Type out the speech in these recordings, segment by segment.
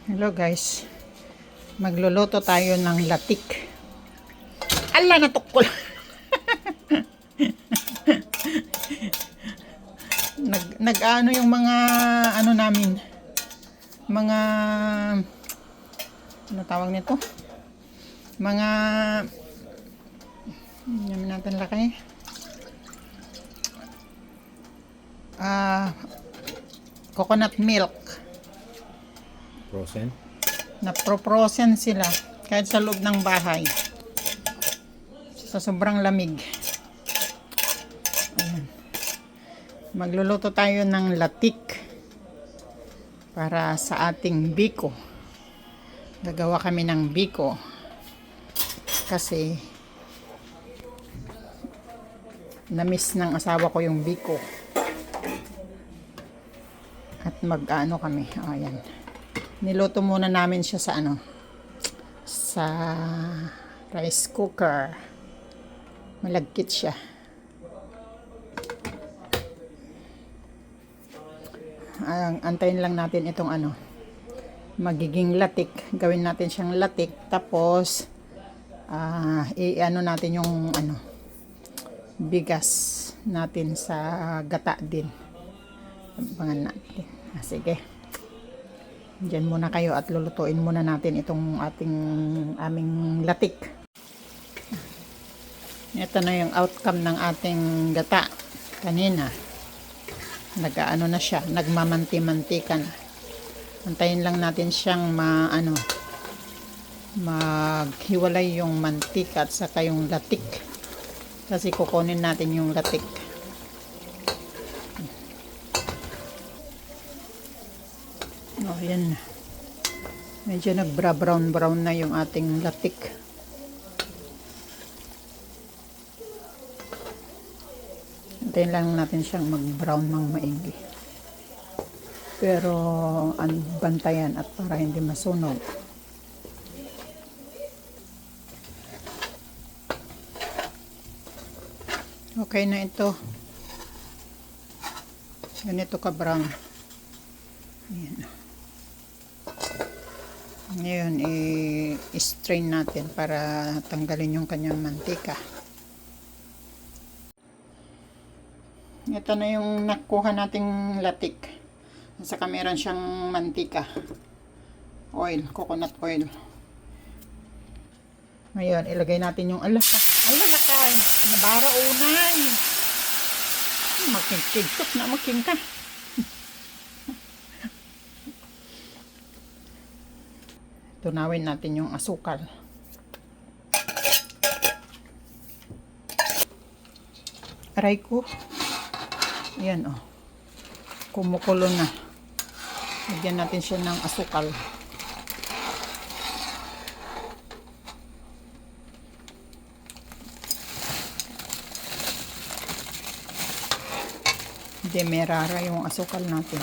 Hello guys, magluluto tayo ng latik. Ala, natukol. Nag-ano yung mga ano namin, mga ano tawag nito, mga yaman natin lakay, coconut milk. Frozen? Napro-frozen sila kahit sa loob ng bahay sa sobrang lamig. Ayan. Magluluto tayo ng latik para sa ating biko. Gagawa kami ng biko kasi na-miss ng asawa ko yung biko at mag-ano kami. Ayan. Niluto muna namin siya sa sa rice cooker. Malagkit siya. Antayin lang natin itong magiging latik. Gawin natin siyang latik. Tapos i-ano natin yung bigas natin sa gata din. Abangan natin. Sige. Diyan muna kayo at lulutuin muna natin itong aming latik. Ito na yung outcome ng ating gata kanina. Nag-ano na siya, nagmamanti-mantika na. Antayin lang natin siyang maghiwalay yung mantika at saka yung latik. Kasi kukunin natin yung latik. Oh, yan na. Medyo nag-brown na yung ating latik. Antayin lang natin siyang mag-brown ng maigi. Pero bantayan at para hindi masunog. Okay na ito. Ganito ka-brown. Ayan. Ngayon, i-strain natin para tanggalin yung kanyang mantika. Ito na yung nakuha nating latik. Saka meron siyang mantika. Oil, coconut oil. Ngayon, ilagay natin yung nakay. Nabara unay. Magkikigtok na magkingka. Tunawin natin yung asukal. Aray ko. Ayan kumukulo na. Lagyan natin siya ng asukal. Demerara yung asukal natin.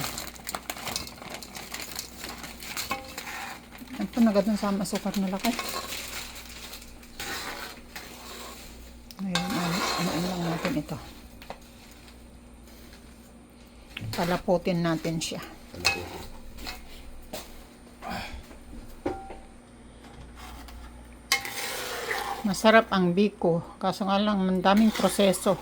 Ito nagadun sa asukal na lakay. Ngayon, ano lang natin ito. Palaputin natin siya. Masarap ang biko. Kaso nga lang, mandaming proseso.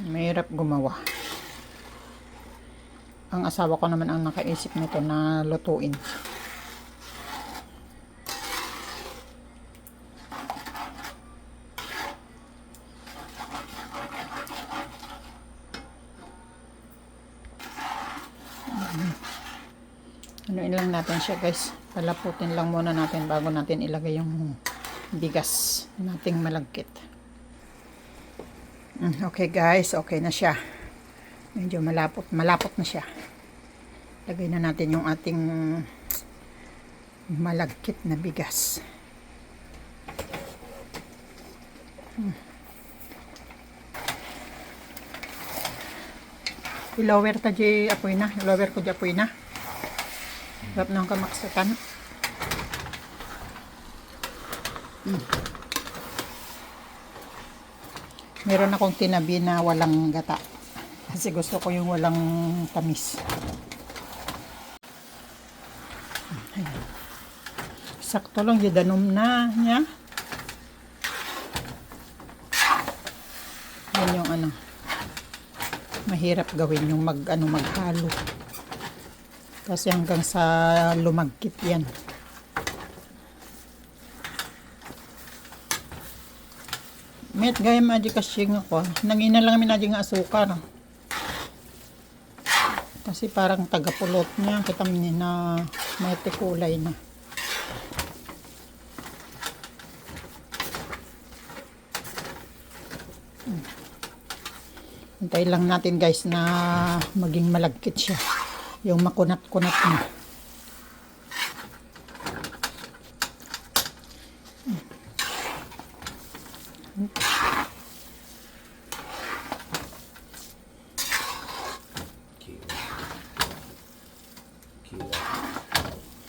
Mahirap gumawa. Ang asawa ko naman ang nakaisip nito na lutuin. Anuin lang natin siya guys. Palaputin lang muna natin bago natin ilagay yung bigas nating malagkit. Okay guys, okay na siya. Medyo malapot na siya. Lagay na natin yung ating malagkit na bigas. I-lower ta di apoy na. I-lower ko di apoy na. Sarap ng kamaksakan. Meron akong tinabi na walang gata. Kasi gusto ko yung walang tamis. Ayan. Sakto lang, danom na niya. Yan yung ano. Mahirap gawin yung maghalo. Kasi hanggang sa lumagkit yan. Met gaya maji kasyeng ako. Nangina lang kami nga asukar. Kasi parang tagapulot niya. Kita mo na may kulay na. Hintayin lang natin guys na maging malagkit siya. Yung makunat-kunat na.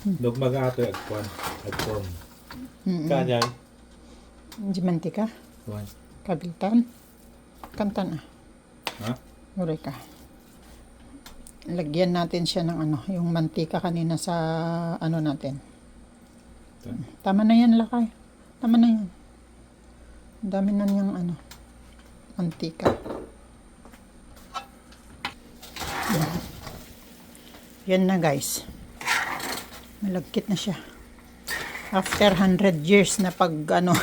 Dugmaga ato agkuan. Agkuan. Kanyay. Hindi mantika. Kuan. Kabitan. Kantan ah. Ha? Uri ka. Lagyan natin siya ng ano, yung mantika kanina sa ano natin. Tama na yan, lakay. Tama na yan. Ang dami na niyang ano, mantika. Yan na guys. Malagkit na siya. After 100 years na pag ano,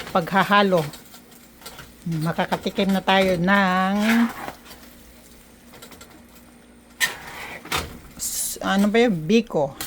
paghahalo, makakatikim na tayo ng ano ba yun? Biko.